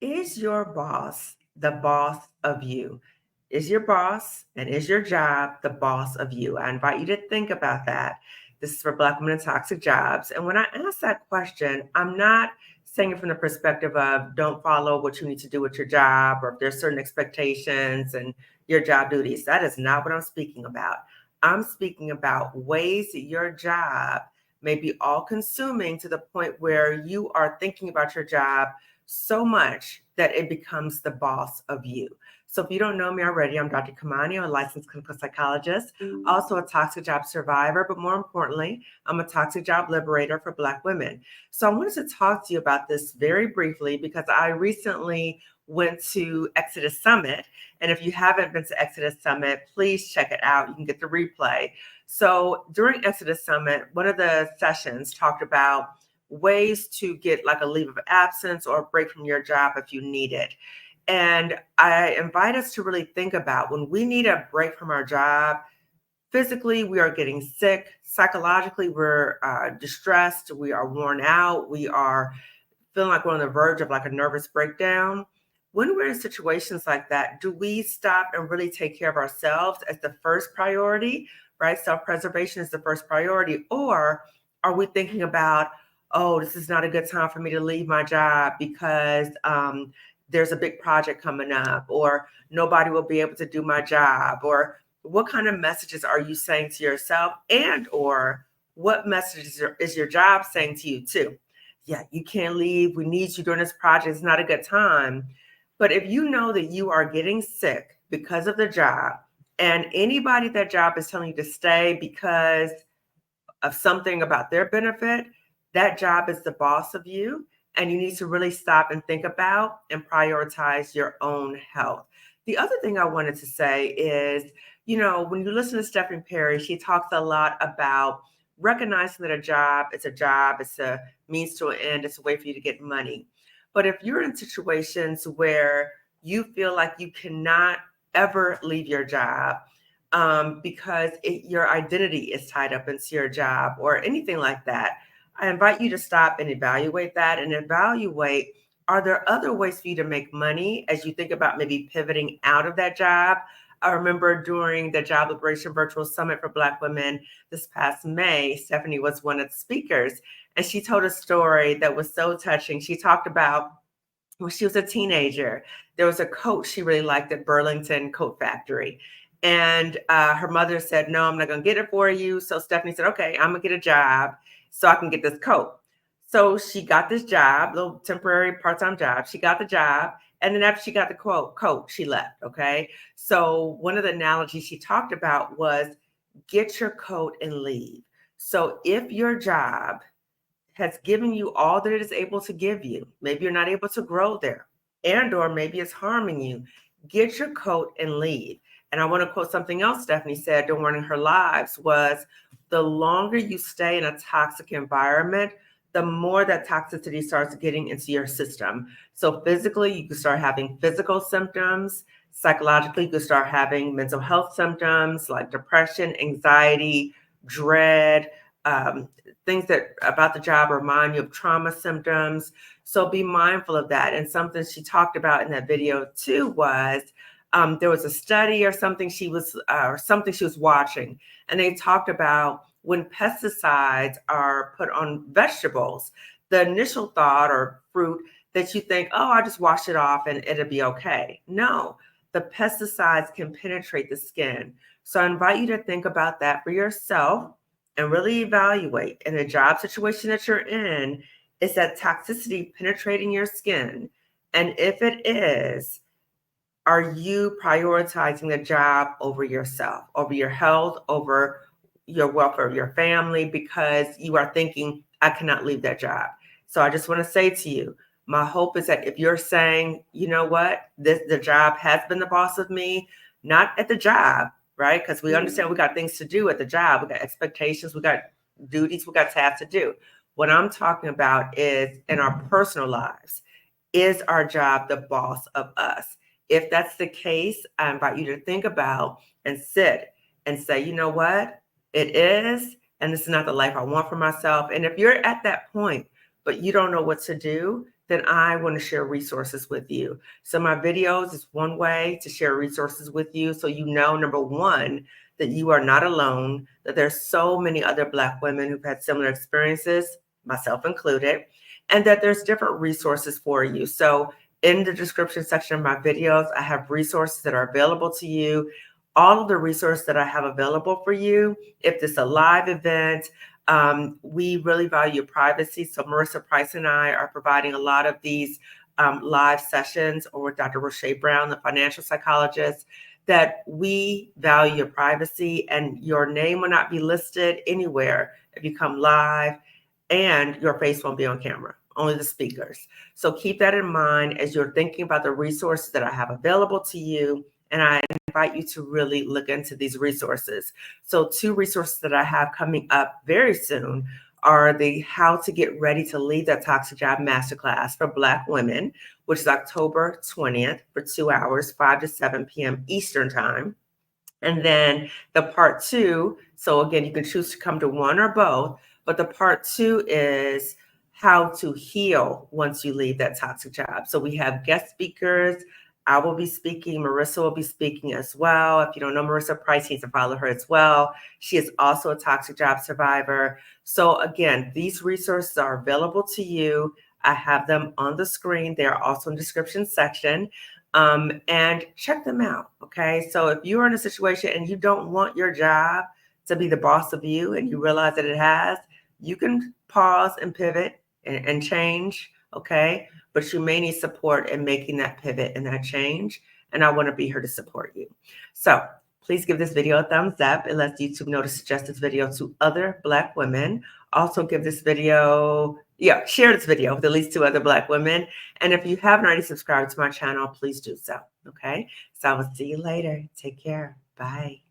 Is your boss the boss of you? Is your boss and is your job the boss of you? I invite you to think about that. This is for Black women in toxic jobs. And when I ask that question, I'm not saying it from the perspective of don't follow what you need to do with your job or if there's certain expectations and your job duties. That is not what I'm speaking about. I'm speaking about ways that your job may be all consuming to the point where you are thinking about your job so much that it becomes the boss of you. So if you don't know me already, I'm Dr. Kamani, I'm a licensed clinical psychologist, also a toxic job survivor, but more importantly, I'm a toxic job liberator for Black women. So I wanted to talk to you about this very briefly because I recently went to Exodus Summit. And if you haven't been to Exodus Summit, please check it out. You can get the replay. So during Exodus Summit, one of the sessions talked about ways to get like a leave of absence or a break from your job if you need it. And I invite us to really think about when we need a break from our job. Physically, we are getting sick. Psychologically, we're distressed. We are worn out. We are feeling like we're on the verge of like a nervous breakdown. When we're in situations like that, do we stop and really take care of ourselves as the first priority, right? Self-preservation is the first priority. Or are we thinking about, oh, this is not a good time for me to leave my job because there's a big project coming up, or nobody will be able to do my job, or what kind of messages are you saying to yourself, and or what messages is your job saying to you too? Yeah, you can't leave. We need you during this project. It's not a good time. But if you know that you are getting sick because of the job, and anybody at that job is telling you to stay because of something about their benefit, that job is the boss of you. And you need to really stop and think about and prioritize your own health. The other thing I wanted to say is, when you listen to Stephanie Perry, she talks a lot about recognizing that a job, it's a means to an end, it's a way for you to get money. But if you're in situations where you feel like you cannot ever leave your job, because your identity is tied up into your job or anything like that, I invite you to stop and evaluate that and evaluate, are there other ways for you to make money as you think about maybe pivoting out of that job? I remember during the Job Liberation Virtual Summit for Black Women this past May, Stephanie was one of the speakers, and she told a story that was so touching. She talked about when she was a teenager, there was a coat she really liked at Burlington Coat Factory. And her mother said, no, I'm not going to get it for you. So Stephanie said, okay, I'm going to get a job so I can get this coat. So she got this job, little temporary part-time job. She got the job. And then after she got the coat, she left. Okay. So one of the analogies she talked about was get your coat and leave. So if your job has given you all that it is able to give you, maybe you're not able to grow there, and or maybe it's harming you, get your coat and leave. And I want to quote something else Stephanie said during her lives was, the longer you stay in a toxic environment, the more that toxicity starts getting into your system. So physically, you can start having physical symptoms. Psychologically, you can start having mental health symptoms like depression, anxiety, dread, things that about the job remind you of trauma symptoms. So be mindful of that. And something she talked about in that video too was there was a study or something she was watching, and they talked about when pesticides are put on vegetables, the initial thought or fruit that you think, oh, I just wash it off and it'll be okay. No, the pesticides can penetrate the skin. So I invite you to think about that for yourself and really evaluate in a job situation that you're in, is that toxicity penetrating your skin? And if it is, are you prioritizing the job over yourself, over your health, over your welfare of your family, because you are thinking, I cannot leave that job? So I just want to say to you, my hope is that if you're saying, you know what, the job has been the boss of me, not at the job, right? Because we understand we got things to do at the job. We got expectations, we got duties, we got tasks to do. What I'm talking about is in our personal lives. Is our job the boss of us? If that's the case, I invite you to think about and sit and say, you know what? It is, and this is not the life I want for myself. And if you're at that point, but you don't know what to do, then I want to share resources with you. So my videos is one way to share resources with you. So you know, number one, that you are not alone, that there's so many other Black women who've had similar experiences, myself included, and that there's different resources for you. So in the description section of my videos, I have resources that are available to you. All of the resources that I have available for you, if it's a live event, we really value privacy. So Marissa Price and I are providing a lot of these live sessions, or with Dr. Roche Brown, the financial psychologist, that we value your privacy, and your name will not be listed anywhere if you come live, and your face won't be on camera, only the speakers. So keep that in mind as you're thinking about the resources that I have available to you. And I invite you to really look into these resources. So 2 resources that I have coming up very soon are the How to Get Ready to Leave That Toxic Job Masterclass for Black women, which is October 20th for 2 hours, 5 to 7 p.m. Eastern time. And then the part 2, so again, you can choose to come to one or both, but the part 2 is how to heal once you leave that toxic job. So we have guest speakers. I will be speaking. Marissa will be speaking as well. If you don't know Marissa Price, you need to follow her as well. She is also a toxic job survivor. So again, these resources are available to you. I have them on the screen. They are also in the description section. And check them out. Okay. So if you're in a situation and you don't want your job to be the boss of you, and you realize that it has, you can pause and pivot and change. Okay. But you may need support in making that pivot and that change. And I want to be here to support you. So please give this video a thumbs up. It lets YouTube know to suggest this video to other Black women. Also give this video, share this video with at least 2 other Black women. And if you haven't already subscribed to my channel, please do so. Okay. So I will see you later. Take care. Bye.